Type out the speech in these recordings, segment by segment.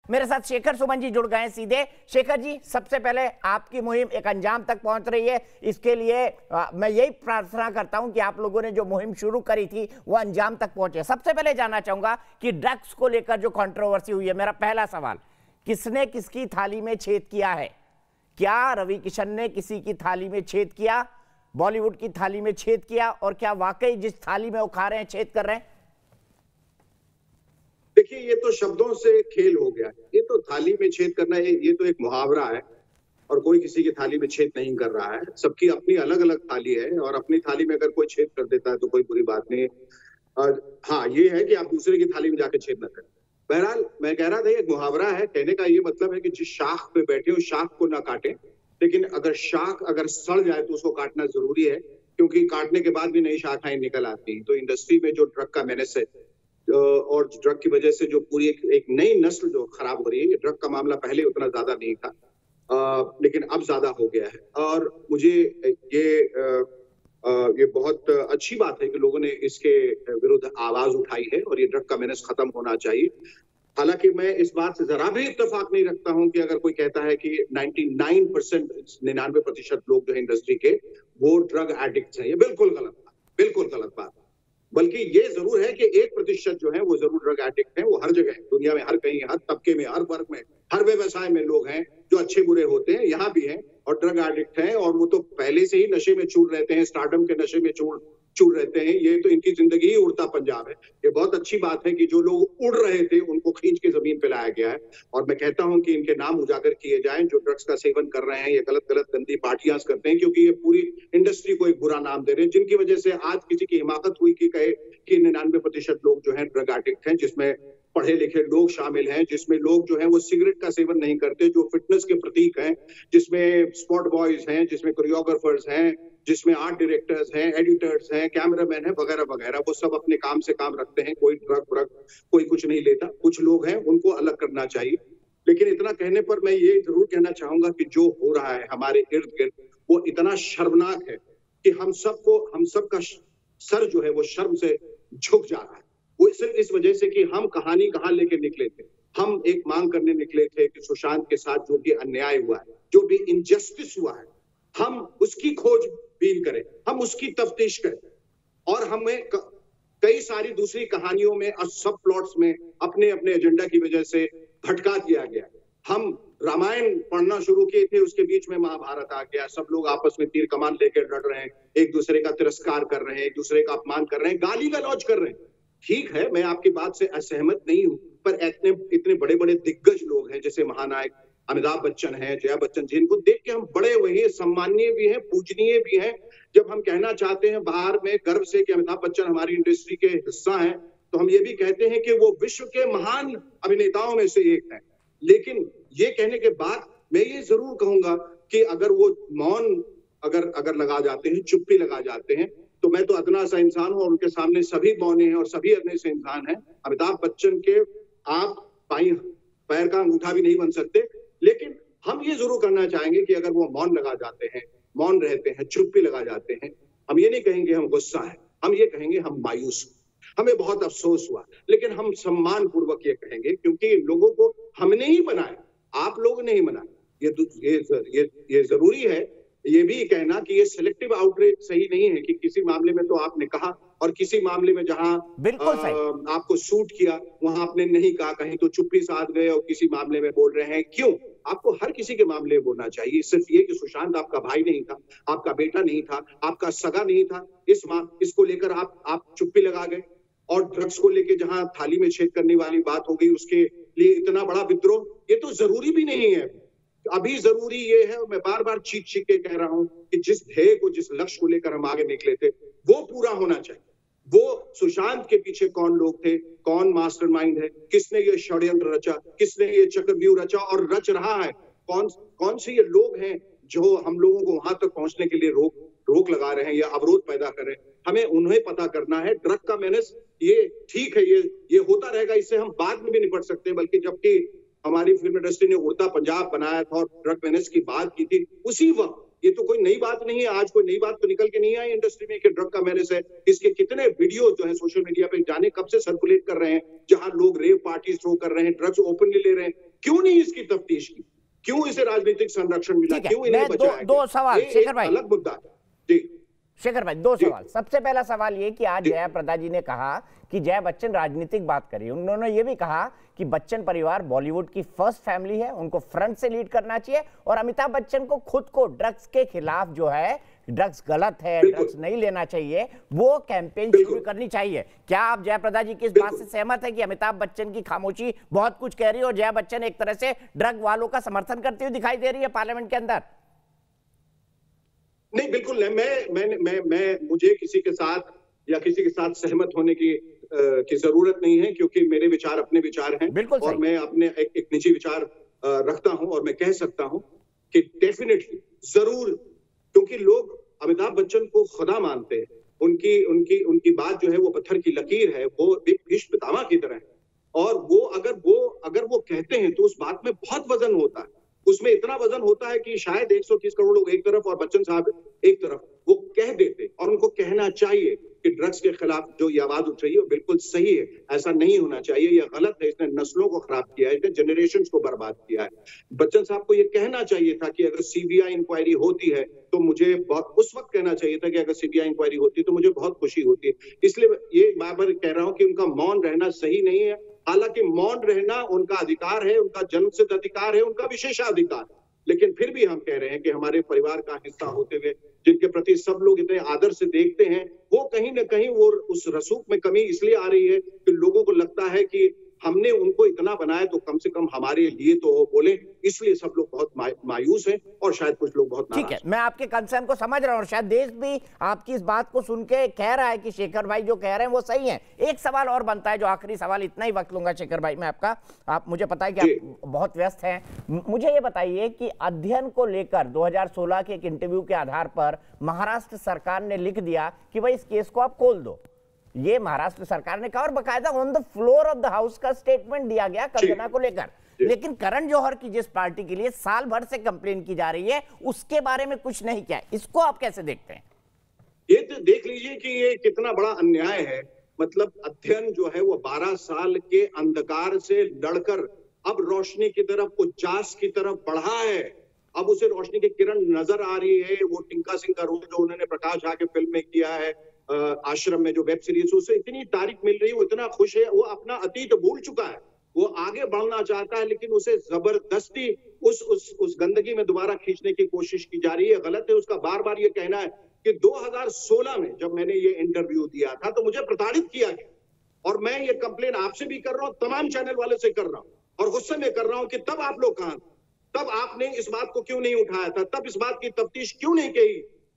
मेरे साथ शेखर सुमन जी जुड़ गए हैं सीधे। शेखर जी, सबसे पहले आपकी मुहिम एक अंजाम तक पहुंच रही है, इसके लिए मैं यही प्रार्थना करता हूं कि आप लोगों ने जो मुहिम शुरू करी थी वो अंजाम तक पहुंचे। सबसे पहले जानना चाहूंगा कि ड्रग्स को लेकर जो कंट्रोवर्सी हुई है, मेरा पहला सवाल, किसने किसकी थाली में छेद किया है? क्या रवि किशन ने किसी की थाली में छेद किया, बॉलीवुड की थाली में छेद किया, और क्या वाकई जिस थाली में वो खा रहे हैं छेद कर रहे हैं? देखिए, ये तो शब्दों से खेल हो गया है। ये तो थाली में छेद करना है, ये तो एक मुहावरा है और कोई किसी की थाली में छेद नहीं कर रहा है। सबकी अपनी अलग अलग थाली है और अपनी थाली में अगर कोई छेद कर देता है तो कोई बुरी बात नहीं है। हाँ, ये है कि आप दूसरे की थाली में जाकर छेद न करें। बहरहाल, मैं कह रहा था एक मुहावरा है, कहने का ये मतलब है कि जिस शाख पे बैठे उस शाख को ना काटें, लेकिन अगर शाख अगर सड़ जाए तो उसको काटना जरूरी है, क्योंकि काटने के बाद भी नई शाखाएं निकल आती हैं। तो इंडस्ट्री में जो ड्रग का मेनेस है और ड्रग की वजह से जो पूरी एक नई नस्ल जो खराब हो रही है, ये ड्रग का मामला पहले उतना ज्यादा नहीं था, लेकिन अब ज्यादा हो गया है। और मुझे ये बहुत अच्छी बात है कि लोगों ने इसके विरुद्ध आवाज उठाई है और ये ड्रग का मेनेस खत्म होना चाहिए। हालांकि मैं इस बात से जरा भी इत्तेफाक नहीं रखता हूं कि अगर कोई कहता है कि 99% लोग जो है इंडस्ट्री के वो ड्रग एडिक्ट हैं, ये बिल्कुल गलत बात, बिल्कुल गलत बात। बल्कि ये जरूर है कि 1% जो है वो जरूर ड्रग एडिक्ट हैं। वो हर जगह दुनिया में, हर कहीं, हर तबके में, हर वर्ग में, हर व्यवसाय में लोग हैं जो अच्छे बुरे होते हैं, यहाँ भी हैं और ड्रग एडिक्ट हैं, और वो तो पहले से ही नशे में चूर रहते हैं, स्टारडम के नशे में चूर रहते हैं। ये तो इनकी जिंदगी ही उड़ता पंजाब है। ये बहुत अच्छी बात है कि जो लोग उड़ रहे थे उनको खींच के जमीन पे लाया गया है। और मैं कहता हूं कि इनके नाम उजागर किए जाएं, जो ड्रग्स का सेवन कर रहे हैं, ये गलत गलत गंदी पार्टियां करते हैं, क्योंकि ये पूरी इंडस्ट्री को एक बुरा नाम दे रहे हैं, जिनकी वजह से आज किसी की हिमाकत हुई कि कहे कि 99% लोग जो है ड्रग एडिक्ट हैं, जिसमें पढ़े लिखे लोग शामिल हैं, जिसमें लोग जो हैं वो सिगरेट का सेवन नहीं करते, जो फिटनेस के प्रतीक हैं, जिसमें स्पॉट बॉयज हैं, जिसमें कोरियोग्राफर्स हैं, जिसमें आर्ट डायरेक्टर्स हैं, एडिटर्स हैं, कैमरामैन हैं, वगैरह वगैरह। वो सब अपने काम से काम रखते हैं, कोई ड्रग व्रग कोई कुछ नहीं लेता। कुछ लोग हैं, उनको अलग करना चाहिए। लेकिन इतना कहने पर मैं ये जरूर कहना चाहूंगा कि जो हो रहा है हमारे इर्द गिर्द वो इतना शर्मनाक है कि हम सबका सर जो है वो शर्म से झुक जा रहा है। वो सिर्फ इस वजह से कि हम कहानी कहाँ लेके निकले थे। हम एक मांग करने निकले थे कि सुशांत के साथ जो भी अन्याय हुआ है, जो भी इनजस्टिस हुआ है, हम उसकी खोजबीन करें, हम उसकी तफ्तीश करें। और हमें कई सारी दूसरी कहानियों में और सब प्लॉट्स में अपने अपने एजेंडा की वजह से भटका दिया गया। हम रामायण पढ़ना शुरू किए थे, उसके बीच में महाभारत आ गया। सब लोग आपस में तीर कमान लेकर लड़ रहे हैं, एक दूसरे का तिरस्कार कर रहे हैं, एक दूसरे का अपमान कर रहे हैं, गाली गलौज कर रहे हैं। ठीक है, मैं आपकी बात से असहमत नहीं हूं, पर इतने बड़े बड़े दिग्गज लोग हैं, जैसे महानायक अमिताभ बच्चन है, जया बच्चन, जिनको देख के हम बड़े हुए हैं, सम्मानीय भी हैं, पूजनीय भी हैं। जब हम कहना चाहते हैं बाहर में गर्व से कि अमिताभ बच्चन हमारी इंडस्ट्री के हिस्सा हैं, तो हम ये भी कहते हैं कि वो विश्व के महान अभिनेताओं में से एक है। लेकिन ये कहने के बाद मैं ये जरूर कहूंगा कि अगर वो मौन अगर लगा जाते हैं, चुप्पी लगा जाते हैं, तो मैं तो अदना सा इंसान हूं और उनके सामने सभी मौन हैं और सभी अदने से इंसान हैं। अमिताभ बच्चन के आप पैर का अंगूठा भी नहीं बन सकते। लेकिन हम ये जरूर करना चाहेंगे कि अगर वो मौन लगा जाते हैं, मौन रहते हैं, चुप्पी लगा जाते हैं, हम ये नहीं कहेंगे हम गुस्सा है, हम ये कहेंगे हम मायूस, हमें बहुत अफसोस हुआ। लेकिन हम सम्मान पूर्वक ये कहेंगे, क्योंकि इन लोगों को हमने ही बनाया, आप लोगों ने ही बनाया। ये जरूरी है ये भी कहना कि ये सिलेक्टिव आउटरीच सही नहीं है कि किसी मामले में तो आपने कहा और किसी मामले में जहां आपको सूट किया वहां आपने नहीं कहा, कहीं तो चुप्पी साध गए और किसी मामले में बोल रहे हैं। क्यों? आपको हर किसी के मामले में बोलना चाहिए। सिर्फ ये कि सुशांत आपका भाई नहीं था, आपका बेटा नहीं था, आपका सगा नहीं था, इसको लेकर आप चुप्पी लगा गए। और ड्रग्स को लेकर जहां थाली में छेद करने वाली बात हो गई, उसके लिए इतना बड़ा विद्रोह, ये तो जरूरी भी नहीं है। अभी जरूरी ये है, मैं बार बार चीख के कह रहा हूं कि जिस ध्येय को, जिस लक्ष्य को लेकर हम आगे निकले थे, वो पूरा होना चाहिए। वो सुशांत के पीछे कौन लोग थे, कौन मास्टरमाइंड है, किसने ये षड्यंत्र रचा, किसने ये चक्रव्यूह रचा और रच रहा है, कौन से ये लोग हैं जो हम लोगों को वहां तक पहुंचने के लिए रोक लगा रहे हैं या अवरोध पैदा कर रहे हैं। हमें उन्हें पता करना है। ड्रग का मेनेस ये ठीक है, ये होता रहेगा, इससे हम बाद में भी निपट सकते हैं। बल्कि जबकि हमारी फिल्म इंडस्ट्री ने उड़ता पंजाब बनाया था और ड्रग मेनेस की बात की थी, उसी वक्त, ये तो कोई नई बात नहीं है, आज कोई नई बात तो निकल के नहीं आई इंडस्ट्री में कि ड्रग का मेनेस है। इसके कितने वीडियो जो है सोशल मीडिया पे जाने कब से सर्कुलेट कर रहे हैं, जहां लोग रेव पार्टी थ्रो कर रहे हैं, ड्रग्स ओपनली ले रहे हैं। तफ्तीश की, क्यों इसे राजनीतिक संरक्षण मिला, क्यों इन्हें बचाया दो सवाल शेखर भाई, अलग मुद्दा है जी। शेखर भाई दो सवाल। सबसे पहला सवाल ये कि आज जया प्रदा जी ने कहा कि जया बच्चन राजनीतिक बात करी, उन्होंने ये भी कहा कि बच्चन परिवार बॉलीवुड की फर्स्ट फैमिली है, उनको फ्रंट से लीड करना चाहिए और अमिताभ बच्चन को खुद को ड्रग्स के खिलाफ जो है, ड्रग्स गलत है, ड्रग्स नहीं लेना चाहिए, वो कैंपेन शुरू करनी चाहिए। क्या आप जया प्रदा जी की इस बात से सहमत है कि अमिताभ बच्चन की खामोशी बहुत कुछ कह रही है और जया बच्चन एक तरह से ड्रग वालों का समर्थन करती हुई दिखाई दे रही है पार्लियामेंट के अंदर? नहीं, बिल्कुल नहीं। मैं मुझे किसी के साथ या किसी के साथ सहमत होने की जरूरत नहीं है, क्योंकि मेरे विचार अपने विचार हैं और मैं अपने एक निजी विचार रखता हूं और मैं कह सकता हूं कि डेफिनेटली जरूर, क्योंकि लोग अमिताभ बच्चन को खुदा मानते हैं, उनकी बात जो है वो पत्थर की लकीर है, वो एक भीष्म पितामह की तरह है और वो अगर वो कहते हैं तो उस बात में बहुत वजन होता है, उसमें इतना वजन होता है कि शायद 130 करोड़ लोग एक तरफ और बच्चन साहब एक तरफ वो कह देते, और उनको कहना चाहिए कि ड्रग्स के खिलाफ जो ये आवाज उठ रही है वो बिल्कुल सही है, ऐसा नहीं होना चाहिए, ये गलत है, इसने नस्लों को खराब किया है, इसने जनरेशंस को बर्बाद किया है। बच्चन साहब को ये कहना चाहिए था कि अगर सीबीआई इंक्वायरी होती है तो मुझे उस वक्त कहना चाहिए था कि अगर सीबीआई इंक्वायरी होती तो मुझे बहुत खुशी होती। इसलिए ये बार-बार कह रहा हूं कि उनका मौन रहना सही नहीं है, हालांकि मौन रहना उनका अधिकार है, उनका जन्मसिद्ध अधिकार है, उनका विशेषाधिकार, लेकिन फिर भी हम कह रहे हैं कि हमारे परिवार का हिस्सा होते हुए जिनके प्रति सब लोग इतने आदर से देखते हैं, वो कहीं ना कहीं वो उस रसूख में कमी इसलिए आ रही है कि लोगों को लगता है कि हमने उनको इतना बनाया तो कम से कम हमारे लिए तो वो बोले, इसलिए सब लोग बहुत मायूस हैं और शायद कुछ लोग बहुत नाराज। ठीक है, मैं आपके कंसर्न को समझ रहा हूं और शायद देश भी आपकी इस बात को सुन के कह रहा है कि शेखर भाई जो कह रहे हैं वो सही है। एक सवाल और बनता है, जो आखिरी सवाल, इतना ही वक्त लूंगा शेखर भाई मैं आपका, आप मुझे पता है कि आप बहुत व्यस्त हैं, मुझे ये बताइए कि अध्ययन को लेकर 2016 के एक इंटरव्यू के आधार पर महाराष्ट्र सरकार ने लिख दिया कि भाई इस केस को आप खोल दो, ये महाराष्ट्र सरकार ने कहा और बकायदा on the floor of the house का स्टेटमेंट दिया गया कंगना को लेकर। लेकिन करण जौहर की जिस पार्टी के लिए साल भर से कंप्लेन की जा रही है उसके बारे में कुछ नहीं किया, इसको आप कैसे देखते हैं? ये तो देख लीजिए कि ये कितना बड़ा अन्याय है। मतलब अध्ययन जो है वो 12 साल के अंधकार से लड़कर अब रोशनी की तरफ, उजास की तरफ बढ़ा है, अब उसे रोशनी की किरण नजर आ रही है। वो टिंका सिंह का रोल जो उन्होंने प्रकाश झा के फिल्म में किया है, आश्रम में जो वेब सीरीज, उसे इतनी तारीफ मिल रही है, वो इतना खुश है, वो अपना अतीत भूल चुका है, वो आगे बढ़ना चाहता है, लेकिन उसे जबरदस्ती उस गंदगी में दोबारा खींचने की कोशिश की जा रही है। गलत है उसका बार बार ये कहना है कि 2016 में जब मैंने ये इंटरव्यू दिया था तो मुझे प्रताड़ित किया गया, और मैं ये कंप्लेन आपसे भी कर रहा हूं, तमाम चैनल वाले से कर रहा हूं, और गुस्से में कर रहा हूं कि तब आप लोग कहां, तब आपने इस बात को क्यों नहीं उठाया था, तब इस बात की तफ्तीश क्यों नहीं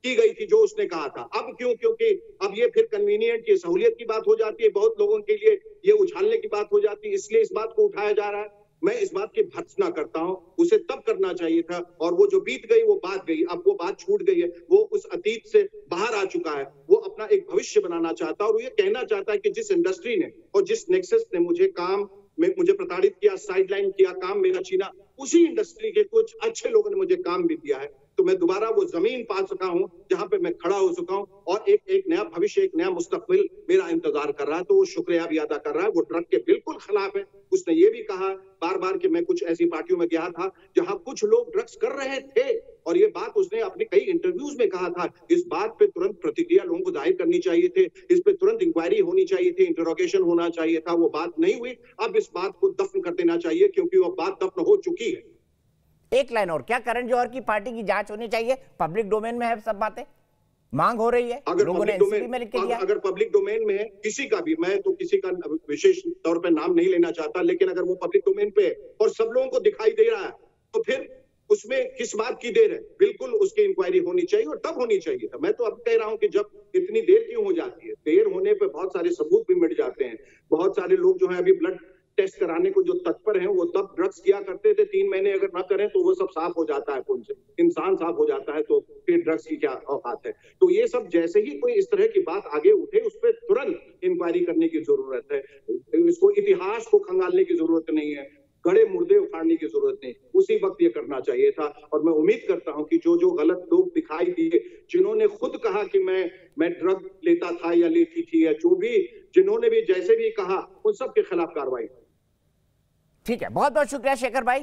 की गई थी जो उसने कहा था। अब क्यों? क्योंकि अब ये फिर कन्वीनियंट, ये सहूलियत की बात हो जाती है, बहुत लोगों के लिए ये उछालने की बात हो जाती है, इसलिए इस बात को उठाया जा रहा है। मैं इस बात की भर्त्सना करता हूं, उसे तब करना चाहिए था, और वो जो बीत गई वो बात गई, अब वो बात छूट गई है, वो उस अतीत से बाहर आ चुका है, वो अपना एक भविष्य बनाना चाहता है, और वो ये कहना चाहता है कि जिस इंडस्ट्री ने और जिस नेक्सस ने मुझे प्रताड़ित किया, साइडलाइन किया, काम मेरा छीना, उसी इंडस्ट्री के कुछ अच्छे लोगों ने मुझे काम भी दिया है, तो मैं दोबारा वो जमीन पा सका हूं जहां पे मैं खड़ा हो सका हूं, और एक नया भविष्य, एक नया मुस्तकबिल मेरा इंतजार कर रहा है, तो वो शुक्रिया भी अदा कर रहा है। वो ड्रग के बिल्कुल खिलाफ है। उसने ये भी कहा बार बार कि मैं कुछ ऐसी पार्टियों में गया था जहां कुछ लोग ड्रग्स कर रहे थे, और ये बात उसने अपने कई इंटरव्यूज में कहा था। इस बात पे तुरंत प्रतिक्रिया लोगों को जाहिर करनी चाहिए थे, इस पे तुरंत इंक्वायरी होनी चाहिए थी, इंटरोगेशन होना चाहिए था, वो बात नहीं हुई। अब इस बात को दफन कर देना चाहिए, क्योंकि वो बात दफन हो चुकी है। एक लाइन और, क्या करण जौहर की पार्टी की जांच होनी चाहिए? पब्लिक डोमेन में है सब बातें, मांग हो रही है, लोगों ने एनसीबी में लिख के दिया। अगर पब्लिक डोमेन में है किसी का भी, मैं तो किसी का विशेष तौर पे नाम नहीं लेना चाहता, लेकिन अगर वो पब्लिक डोमेन पे है और सब लोगों को दिखाई दे रहा है, तो फिर उसमें किस बात की देर है? बिल्कुल उसकी इंक्वायरी होनी चाहिए, और तब होनी चाहिए था। मैं तो अब कह रहा हूं कि जब इतनी देर क्यों हो जाती है? देर होने पे बहुत सारे सबूत भी मिट जाते हैं। बहुत सारे लोग जो है अभी ब्लड टेस्ट कराने को जो तत्पर हैं, वो तब ड्रग्स किया करते थे, 3 महीने अगर ना करें तो वो सब साफ हो जाता है, खून से इंसान साफ हो जाता है, तो फिर ड्रग्स की क्या औकात है? तो ये सब जैसे ही कोई इस तरह की बात आगे उठे, उस पर तुरंत इंक्वायरी करने की जरूरत है। इसको इतिहास को खंगालने की जरूरत नहीं है, गड़े मुर्दे उखाड़ने की जरूरत नहीं, उसी वक्त ये करना चाहिए था। और मैं उम्मीद करता हूं कि जो गलत लोग दिखाई दिए, जिन्होंने खुद कहा कि मैं ड्रग लेता था या लेती थी, या जो भी जिन्होंने भी जैसे भी कहा, उन सब के खिलाफ कार्रवाई। ठीक है, बहुत बहुत शुक्रिया शेखर भाई।